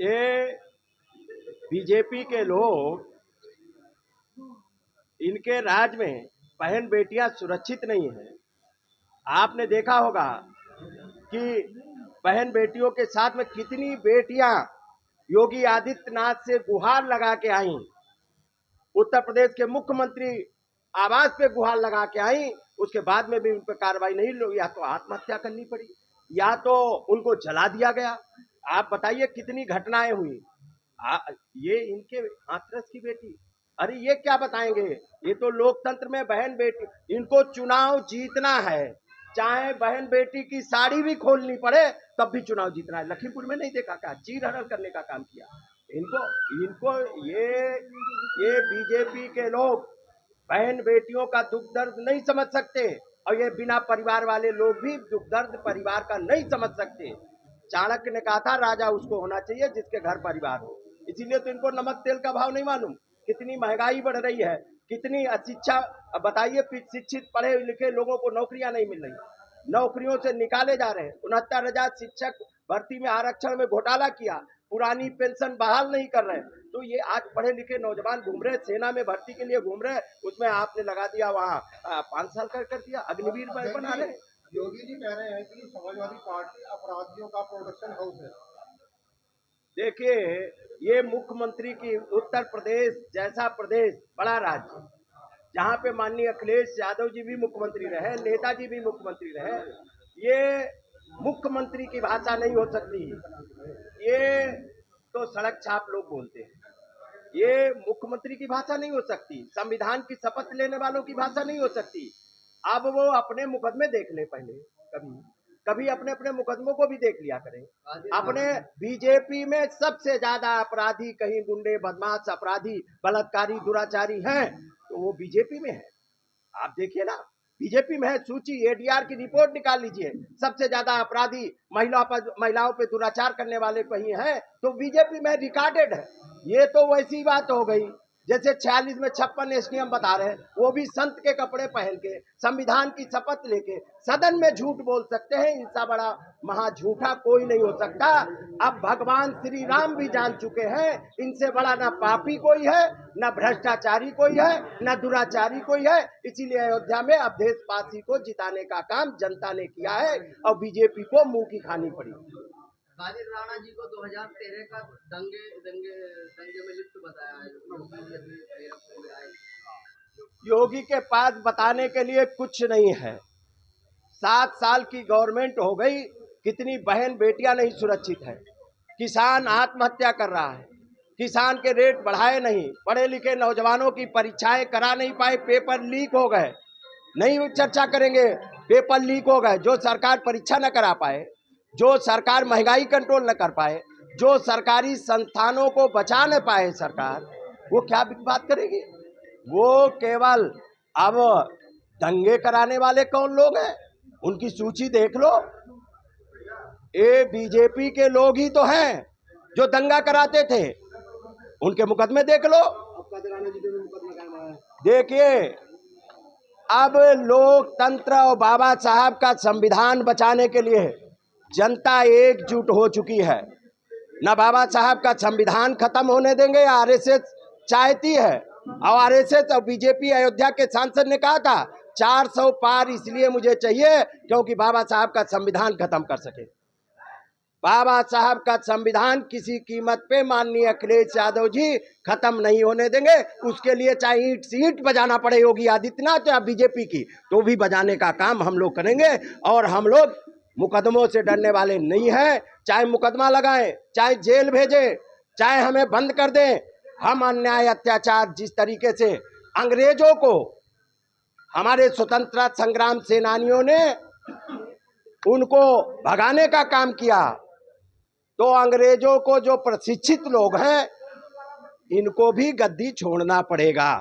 ये बीजेपी के लोग, इनके राज में बहन बेटियां सुरक्षित नहीं है। आपने देखा होगा कि बहन बेटियों के साथ में कितनी बेटियां योगी आदित्यनाथ से गुहार लगा के आई, उत्तर प्रदेश के मुख्यमंत्री आवास पे गुहार लगा के आई, उसके बाद में भी उन पर कार्रवाई नहीं हुई। या तो आत्महत्या करनी पड़ी या तो उनको जला दिया गया। आप बताइए कितनी घटनाएं हुई। ये इनके हाथरस की बेटी, अरे ये क्या बताएंगे। ये तो लोकतंत्र में बहन बेटी, इनको चुनाव जीतना है, चाहे बहन बेटी की साड़ी भी खोलनी पड़े तब भी चुनाव जीतना है। लखीमपुर में नहीं देखा क्या चीर हरण करने का काम किया इनको इनको ये बीजेपी के लोग बहन बेटियों का दुख दर्द नहीं समझ सकते, और ये बिना परिवार वाले लोग भी दुख दर्द परिवार का नहीं समझ सकते। चाणक्य ने कहा था राजा उसको होना चाहिए जिसके घर परिवार हो। इसीलिए तो इनको नमक तेल का भाव नहीं मालूम। कितनी महंगाई बढ़ रही है, कितनी अशिक्षा। बताइए, शिक्षित पढ़े लिखे लोगों को नौकरियां नहीं मिल रही, नौकरियों से निकाले जा रहे हैं। 69,000 शिक्षक भर्ती में आरक्षण में घोटाला किया, पुरानी पेंशन बहाल नहीं कर रहे। तो ये आज पढ़े लिखे नौजवान घूम रहे, सेना में भर्ती के लिए घूम रहे, उसमें आपने लगा दिया वहाँ 5 साल कर दिया, अग्निवीर बना रहे। योगी जी कह रहे हैं कि समाजवादी पार्टी अपराधियों का प्रोडक्शन हाउस है। देखिए, ये मुख्यमंत्री की, उत्तर प्रदेश जैसा प्रदेश बड़ा राज्य, जहाँ पे माननीय अखिलेश यादव जी भी मुख्यमंत्री रहे, नेताजी भी मुख्यमंत्री रहे, ये मुख्यमंत्री की भाषा नहीं हो सकती। ये तो सड़क छाप लोग बोलते हैं, ये मुख्यमंत्री की भाषा नहीं हो सकती, संविधान की शपथ लेने वालों की भाषा नहीं हो सकती। अब वो अपने मुकदमे देख ले पहले, कभी अपने अपने मुकदमों को भी देख लिया करें। अपने बीजेपी में सबसे ज्यादा अपराधी, कहीं गुंडे बदमाश अपराधी बलात्कारी दुराचारी हैं तो वो बीजेपी में है। आप देखिए ना, बीजेपी में है। सूची एडीआर की रिपोर्ट निकाल लीजिए, सबसे ज्यादा अपराधी महिलाओं पे दुराचार करने वाले कहीं हैं तो बीजेपी में रिकॉर्डेड है। ये तो वैसी बात हो गई जैसे 46 में 56 एसडीएम बता रहे हैं, वो भी संत के कपड़े पहन के संविधान की शपथ लेके सदन में झूठ बोल सकते हैं। इनसा बड़ा महा झूठा कोई नहीं हो सकता। अब भगवान श्री राम भी जान चुके हैं, इनसे बड़ा ना पापी कोई है, ना भ्रष्टाचारी कोई है, ना दुराचारी कोई है। इसीलिए अयोध्या में अवधेश को जिताने का काम जनता ने किया है और बीजेपी को मुंह की खानी पड़ी। राजीव राणा जी को 2013 का दंगे में लिप्त बताया है। योगी के पास बताने के लिए कुछ नहीं है। 7 साल की गवर्नमेंट हो गई, कितनी बहन बेटियां नहीं सुरक्षित है। किसान आत्महत्या कर रहा है, किसान के रेट बढ़ाए नहीं, पढ़े लिखे नौजवानों की परीक्षाएं करा नहीं पाए, पेपर लीक हो गए। नहीं चर्चा करेंगे, पेपर लीक हो गए। जो सरकार परीक्षा न करा पाए, जो सरकार महंगाई कंट्रोल न कर पाए, जो सरकारी संस्थानों को बचा न पाए सरकार, वो क्या बात करेगी। वो केवल अब दंगे कराने वाले कौन लोग हैं उनकी सूची देख लो। ये बीजेपी के लोग ही तो हैं जो दंगा कराते थे, उनके मुकदमे देख लो। देखिए, अब लोकतंत्र और बाबा साहब का संविधान बचाने के लिए जनता एकजुट हो चुकी है। न बाबा साहब का संविधान खत्म होने देंगे। आरएसएस चाहती है, और आरएसएस और बीजेपी, अयोध्या के सांसद ने कहा था 400 पार इसलिए मुझे चाहिए क्योंकि बाबा साहब का संविधान खत्म कर सके। बाबा साहब का संविधान किसी कीमत पे माननीय अखिलेश यादव जी खत्म नहीं होने देंगे। उसके लिए चाहे ईंट सीट बजाना पड़े योगी आदित्यनाथ या बीजेपी की, तो भी बजाने का काम हम लोग करेंगे। और हम लोग मुकदमों से डरने वाले नहीं हैं। चाहे मुकदमा लगाएं, चाहे जेल भेजें, चाहे हमें बंद कर दें, हम अन्याय अत्याचार जिस तरीके से अंग्रेजों को, हमारे स्वतंत्रता संग्राम सेनानियों ने उनको भगाने का काम किया, तो अंग्रेजों को जो प्रशिक्षित लोग हैं इनको भी गद्दी छोड़ना पड़ेगा।